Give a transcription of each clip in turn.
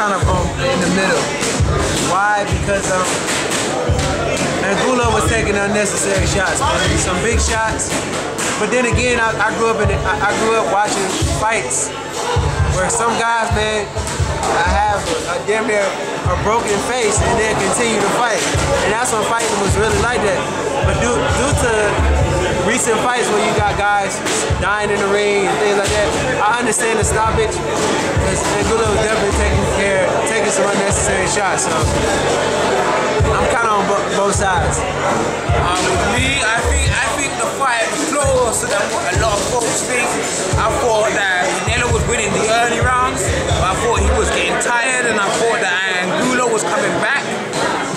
kind of in the middle. Why? Because Angulo was taking unnecessary shots, man. Some big shots. But then again, I grew up watching fights where some guys, man, have a damn near a broken face and then continue to fight. And that's when fighting was really like that. But due to recent fights where you got guys dying in the ring and things like that, I understand the stoppage because Angulo was definitely taking some unnecessary shots. So I'm kind of on both sides. With me, I think the fight was closer than what a lot of folks think. I thought that Canelo was winning the early rounds, but I thought he was getting tired, and I thought that Angulo was coming back.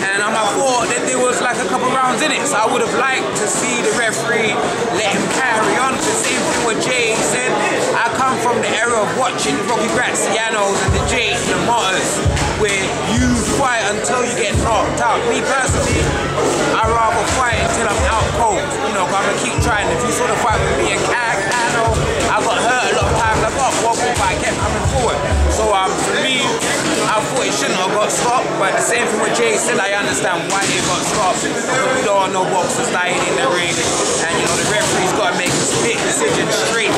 And I thought that there was like a couple rounds in it, so I would have liked to see the referee let him carry on. The same thing with Jay said. I come from the era of watching Rocky Grazianos and the Jay and the Motters, where you fight until you get knocked out. Me personally, I'd rather fight until I'm out cold. You know, I'm gonna keep trying. If you saw the fight with me and Cano, I got hurt a lot of times. I got wobbled, but I kept coming forward. So for me, I thought it shouldn't have got stopped. But the same thing with Jay said, I understand why it got stopped. We don't know boxers dying in the ring, and you know the referee's got to make a split decision straight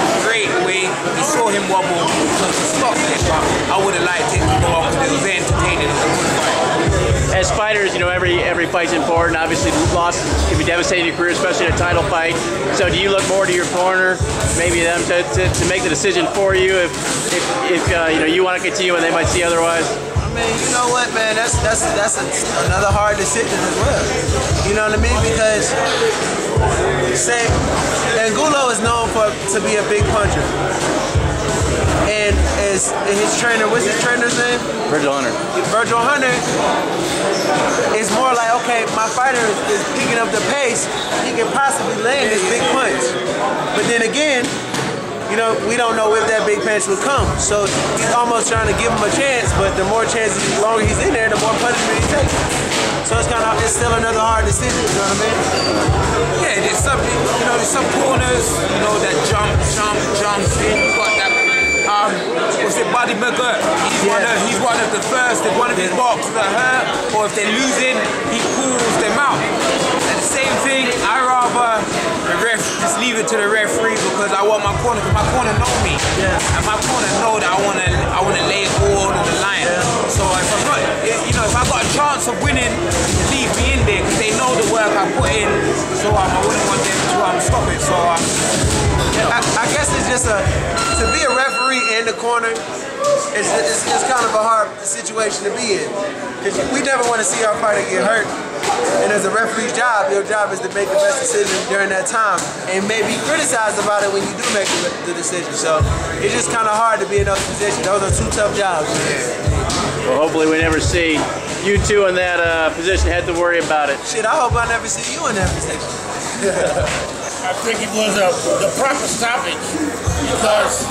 away. He saw him wobble, so to stop it. But I would have liked it to go on because it was entertaining. It was a good fight. As fighters, you know, every fight's important. Obviously, loss can be devastating in your career, especially in a title fight. So, do you look more to your corner, maybe them to make the decision for you if you know you want to continue and they might see otherwise? I mean, you know what, man? That's another hard decision as well. You know what I mean? Because say Angulo is known to be a big puncher. And his trainer, what's his trainer's name? Virgil Hunter. Virgil Hunter is more like, okay, my fighter is picking up the pace. He can possibly land this big punch. But then again, you know, we don't know if that big punch will come. So he's almost trying to give him a chance, but the more chances, the longer he's in there, the more punishment he takes. So it's still another hard decision, you know what I mean? Yeah, there's some, you know, there's some corners, you know, that jumps in, but that was it Buddy McGirt? He's one of the first, if one of his boxers are hurt, or if they're losing, he pulls them out. And the same thing, I rather just leave it to the referee because I want my corner, because my corner know me. Yeah. And my corner know that I wanna lay it all on the line. Yeah. So if I'm not, you know, if I got a chance of winning, leave me in there because they know the work I put in. So I wouldn't want them to stop it. So I guess it's just to be a referee in the corner, it's kind of a hard situation to be in. Because we never want to see our fighter get hurt. And as a referee's job, your job is to make the best decision during that time and maybe criticized about it when you do make the decision. So it's just kind of hard to be in those positions. Those are two tough jobs. Well, hopefully we never see you two in that position, have to worry about it. Shit, I hope I never see you in that position. I think it was the proper stoppage because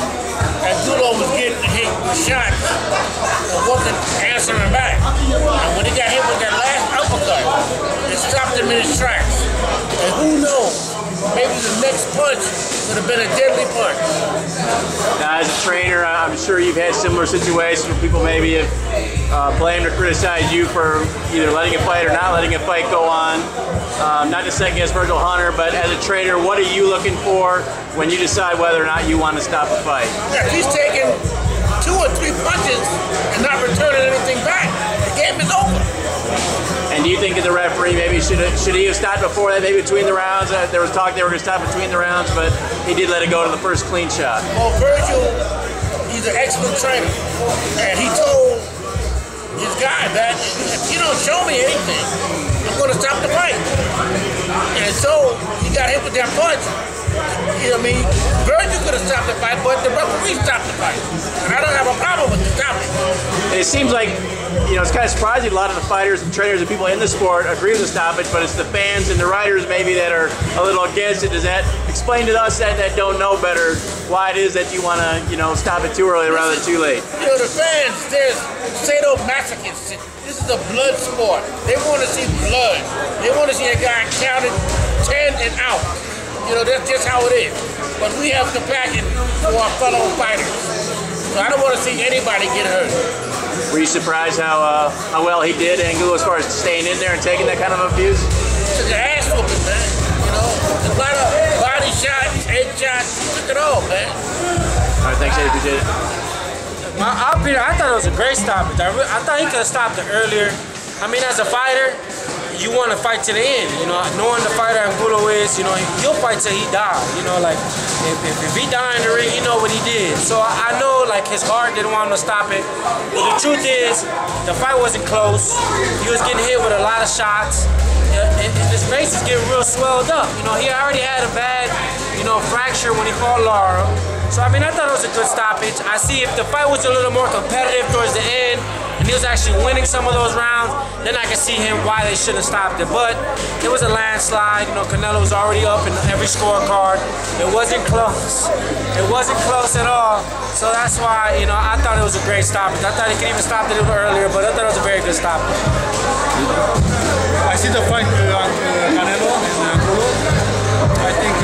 Angulo was getting hit with shots and wasn't answering back. And when he got hit with that last uppercut, it stopped him in his tracks. And who knows? Maybe the next punch would have been a deadly punch. Now, as a trainer, I'm sure you've had similar situations where people maybe have blamed or criticized you for either letting a fight or not letting a fight go on. Not to second guess Virgil Hunter, but as a trainer, what are you looking for when you decide whether or not you want to stop a fight? If he's taking 2 or 3 punches and not returning anything back, the game is over. And do you think as a referee, maybe should he have stopped before that, maybe between the rounds? There was talk they were going to stop between the rounds, but he did let it go to the first clean shot. Well, Virgil, he's an excellent trainer, and he told his guy that if you don't show me anything, I'm going to stop the fight. And so he got hit with that punch. You know what I mean? Virgil could have stopped the fight, but the referee stopped the fight. And I don't have a problem with the stopping. It seems like, you know, it's kind of surprising a lot of the fighters and trainers and people in the sport agree with the stoppage, but it's the fans and the writers maybe that are a little against it. Does that explain to us that don't know better why it is that you want to, you know, stop it too early rather than too late? You know, the fans, there's sadomasochists. This is a blood sport. They want to see blood. They want to see a guy counted 10 and out. You know, that's just how it is. But we have compassion for our fellow fighters. So I don't want to see anybody get hurt. Were you surprised how well he did, Angulo, as far as staying in there and taking that kind of abuse? Took an ass whooping, man. You know, a lot of body shots, head shots, took it all, man. All right, thanks, Eddie. Appreciate it. I thought it was a great stoppage. I thought he could have stopped it earlier. I mean, as a fighter, you want to fight to the end. You know, knowing the fighter Angulo is, you know, he'll fight till he dies. You know, like if he died in the ring, you know what he did. So I know, like, his heart didn't want him to stop it. But the truth is, the fight wasn't close. He was getting hit with a lot of shots. And his face is getting real swelled up. You know, he already had a bad, you know, fracture when he fought Lara. So, I mean, I thought it was a good stoppage. I see if the fight was a little more competitive towards the end, and he was actually winning some of those rounds, then I can see him why they should have stopped it. But it was a landslide. You know, Canelo was already up in every scorecard. It wasn't close. It wasn't close at all. So that's why, you know, I thought it was a great stoppage. I thought he could even stop it a little earlier, but I thought it was a very good stoppage. I see the fight Canelo and Angulo. I think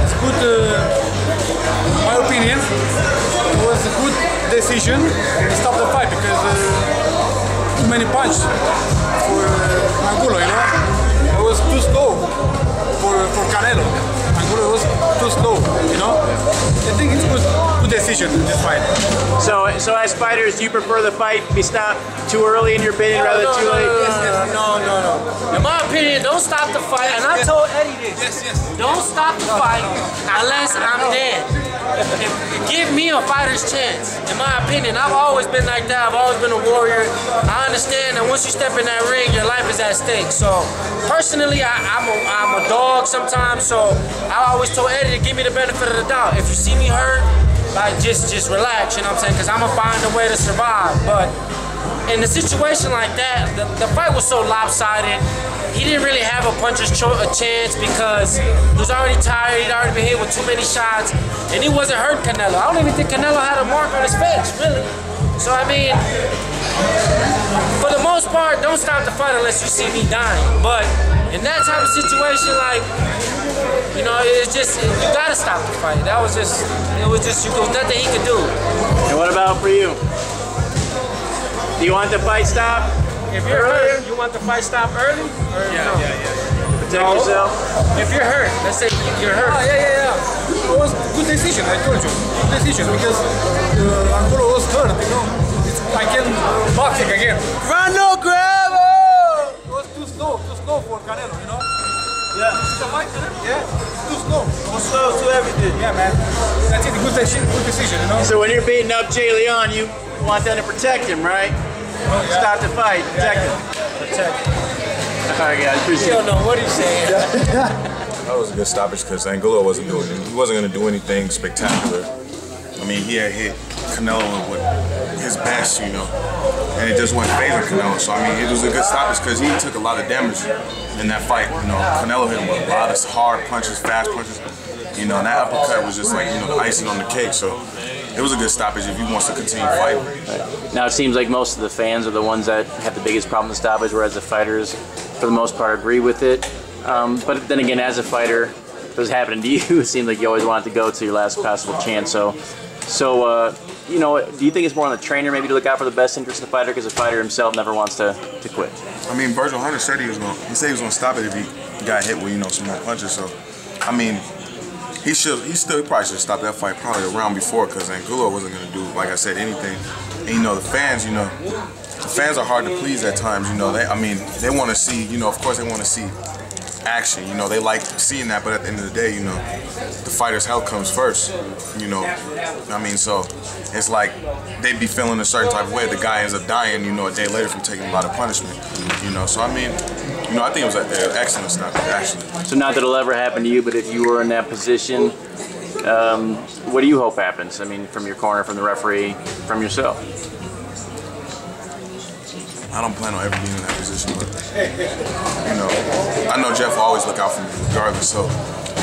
it's good. My opinion, it was a good decision to stop the fight because too many punches for Angulo. You know, it was too slow for Canelo. Angulo was too slow. You know, I think it's good decision in this fight. So as fighters, do you prefer the fight be stopped too early in your opinion rather than too late? No. In my opinion, don't stop the fight. And I told Eddie this. Don't stop the fight unless I'm dead. Give me a fighter's chance. In my opinion, I've always been like that. I've always been a warrior. I understand that once you step in that ring, your life is at stake. So personally, I'm a dog sometimes. So I always told Eddie to give me the benefit of the doubt. If you see me hurt, like just relax, you know what I'm saying? Because I'm going to find a way to survive. But in a situation like that, the fight was so lopsided. He didn't really have a puncher's chance because he was already tired. He'd already been hit with too many shots. And he wasn't hurting Canelo. I don't even think Canelo had a mark on his face, really. So, I mean, for the most part, don't stop the fight unless you see me dying. But in that type of situation, like, you know, it's just, you gotta stop the fight. That was just, there was nothing he could do. And what about for you? Do you want the fight stopped? If you're hurt, you want the fight stopped early? Yeah. Protect yourself? If you're hurt, let's say you're hurt. Yeah. It was a good decision, I told you. Good decision because Angulo was hurt, you know. I can boxing again. Ronald, grab him! It was too slow for Canelo, you know. Yeah. See the fight? Yeah. Too slow. Too slow to everything. Yeah, man. That's it. Good decision, you know. So when you're beating up Jay Leon, you want them to protect him, right? Oh, yeah. Stop the fight. Protect him. All right, guys. Appreciate it. You don't know what he's saying. That was a good stoppage because Angulo wasn't going to do anything spectacular. I mean, he had hit Canelo with his best, you know, and it just went favoring Canelo. So, I mean, it was a good stoppage because he took a lot of damage in that fight. You know, Canelo hit him with a lot of hard punches, fast punches. You know, and that uppercut was just like, you know, the icing on the cake. So, it was a good stoppage if he wants to continue fighting. Right. Now, it seems like most of the fans are the ones that have the biggest problem with stoppage, whereas the fighters, for the most part, agree with it. But then again, as a fighter, if it was happening to you, it seemed like you always wanted to go to your last possible chance. So you know, do you think it's more on the trainer maybe to look out for the best interest of the fighter because the fighter himself never wants to quit? I mean, Virgil Hunter said he was going to stop it if he got hit with, you know, some more punches. So, I mean, he probably should stop that fight probably a round before because Angulo wasn't going to do, like I said, anything. And, you know, the fans, you know, the fans are hard to please at times, you know. They want to see, you know, of course they want to see action, you know, they like seeing that, but at the end of the day, you know, the fighter's health comes first, you know. I mean, so it's like they'd be feeling a certain type of way. The guy ends up dying, you know, a day later from taking a lot of punishment, you know. So I mean, you know, I think it was an excellent stop, actually. So not that it'll ever happen to you, but if you were in that position, what do you hope happens? I mean, from your corner, from the referee, from yourself? I don't plan on ever being in that position, but, you know, I know Jeff will always look out for me regardless, so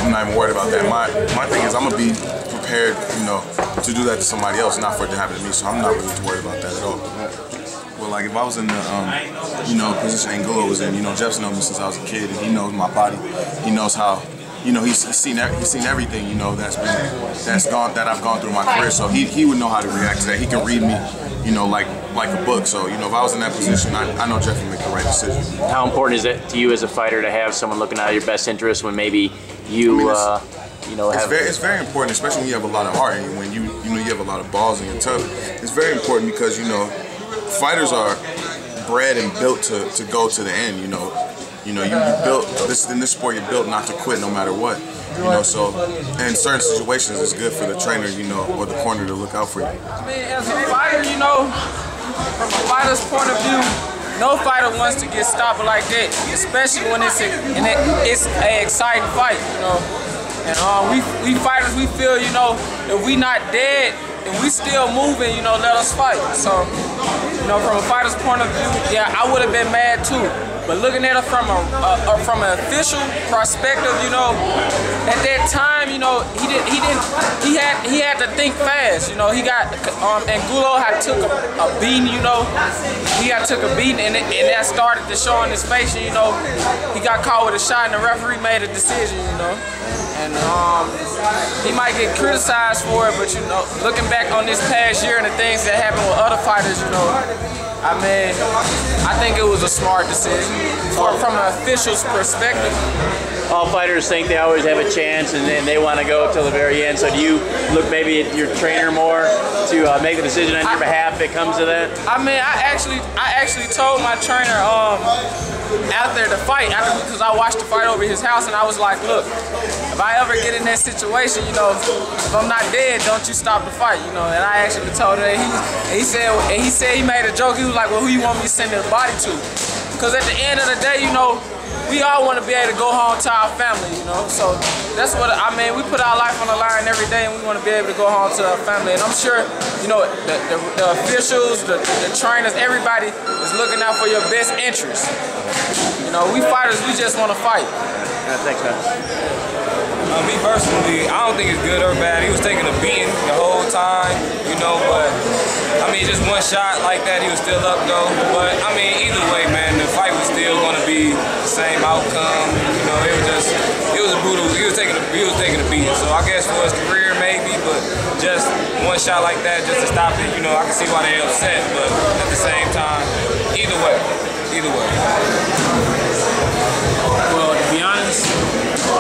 I'm not even worried about that. My thing is I'm going to be prepared, you know, to do that to somebody else, not for it to happen to me, so I'm not really worried about that at all. Well, like, if I was in the, you know, position Angulo was in, you know, Jeff's known me since I was a kid, and he knows my body. He knows how you know, he's seen everything, you know, that I've gone through my career. So he would know how to react to that. He can read me, you know, like a book. So, you know, if I was in that position, I know Jeff would make the right decision. How important is it to you as a fighter to have someone looking out of your best interest when maybe you, you know, have... It's very important, especially when you have a lot of heart and when you know you have a lot of balls in your tub. It's very important because, you know, fighters are bred and built to go to the end. You built in this sport. You're built not to quit no matter what. You know, so in certain situations, it's good for the trainer, you know, or the corner to look out for you. I mean, as a fighter, you know, from a fighter's point of view, no fighter wants to get stopped like that, especially when it's an exciting fight, you know. And we fighters, we feel, you know, if we not dead and we still moving, you know, let us fight. So, you know, from a fighter's point of view, yeah, I would have been mad too. But looking at it from an official perspective, you know, at that time, you know, he had to think fast. You know, he got Angulo had took a beating. You know, he got took a beating, and that started to show on his face. And, you know, he got caught with a shot, and the referee made a decision. You know, and he might get criticized for it, but you know, looking back on this past year and the things that happened with other fighters, you know, I mean, I think it was a smart decision from an official's perspective. All fighters think they always have a chance and they want to go till the very end. So do you look maybe at your trainer more to make the decision on your behalf if it comes to that? I mean, I actually told my trainer after the fight, because I watched the fight over his house, and I was like, look, if I ever get in that situation, you know, if I'm not dead, don't you stop the fight, you know. And I actually told him, he said he made a joke. He was like, well, who you want me to send the body to? Because at the end of the day, you know, we all want to be able to go home to our family, you know. So that's what I mean. We put our life on the line every day, and we want to be able to go home to our family. And I'm sure, you know, the officials, the trainers, everybody is looking out for your best interest. You know, we fighters, we just want to fight. Thanks, man. Me personally, I don't think it's good or bad. He was taking a beating the whole time, you know, but I mean, just one shot like that, he was still up though. But I mean, either way, man, the fight was still going to be the same outcome. You know, it was a brutal. He was taking a beating. So I guess for his career maybe, but just one shot like that, just to stop it, you know, I can see why they're upset. But at the same time, either way. Well, to be honest,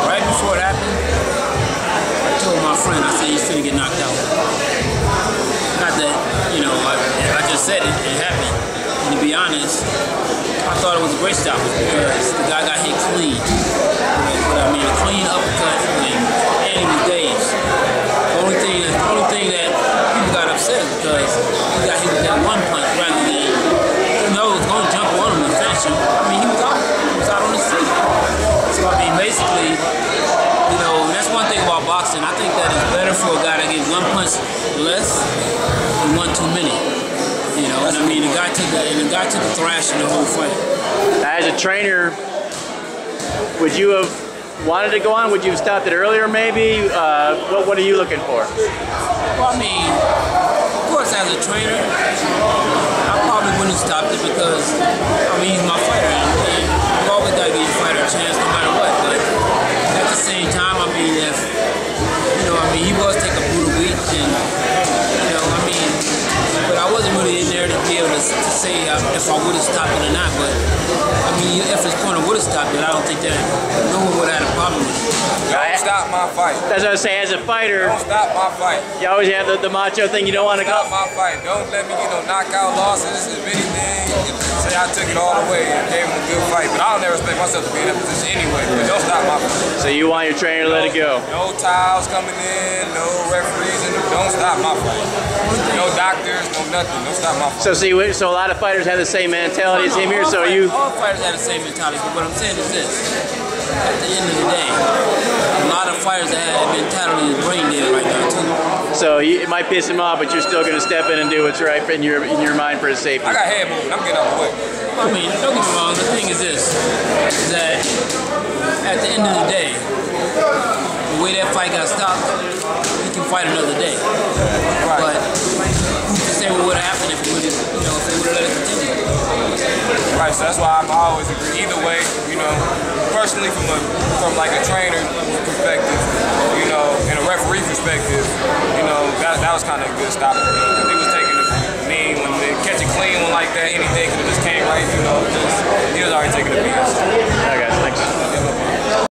right before it happened, I told my friend, I said, he's finna get knocked out. Not that, you know, I just said it happened. And to be honest, I thought it was a great stoppage because the guy got hit clean. But I mean, a clean uppercut, and he was dazed. The only thing that people got upset is because he got hit with that one punch rather than, you know, was going to jump on him and finish him. I mean, he was out. He was out on his feet. So, I mean, basically, you know, that's one thing about boxing. I think that it's better for a guy to get one punch less than one too many. You know, and I mean, the guy took the thrashing the whole fight. As a trainer, would you have wanted to go on? Would you have stopped it earlier, maybe? What are you looking for? Well, I mean, of course, as a trainer, I probably wouldn't have stopped it because, I mean, he's my fighter, and you always got to give your fighter a chance no matter what. But at the same time, I mean, if, you know, I mean, he was taking a brutal beat, and, you know, I mean, but I wasn't really in there to be able to say if I would have stopped it or not. But I mean, if his corner would have stopped it, I don't think that no one would have had a problem with it. Don't stop my fight. That's what I was saying. As a fighter, don't stop my fight. You always have the macho thing. You don't want to stop my fight. Don't let me get no knockout losses. If anything, say I took it all the way and gave him a good fight. But I don't ever expect myself to be in that position anyway. But don't stop my fight. So you want your trainer to let it go? No towels coming in, no referees, and don't stop my fight. No doctors, no nothing. Don't stop my fight. So a lot of fighters have the same mentality as him here. So all fighters have the same mentality. But what I'm saying is this: at the end of the day, a lot of fighters that have that mentality is brain dead right now too. So it might piss him off, but you're still going to step in and do what's right in your mind for his safety. I got head moving. I'm getting out the way. I mean, don't get me wrong. The thing is this: is that at the end of the day, the way that fight got stopped, he can fight another day. Right. But who's to say what would have happened if he would have, you know, if they would have let it continue? Right. So that's why I always agree. Either way, you know, personally, from like a trainer a referee perspective, you know, that was kind of a good stop. He was taking the knee when they catch a clean one like that. Anything could have just came right, you know. He was already taking the beat.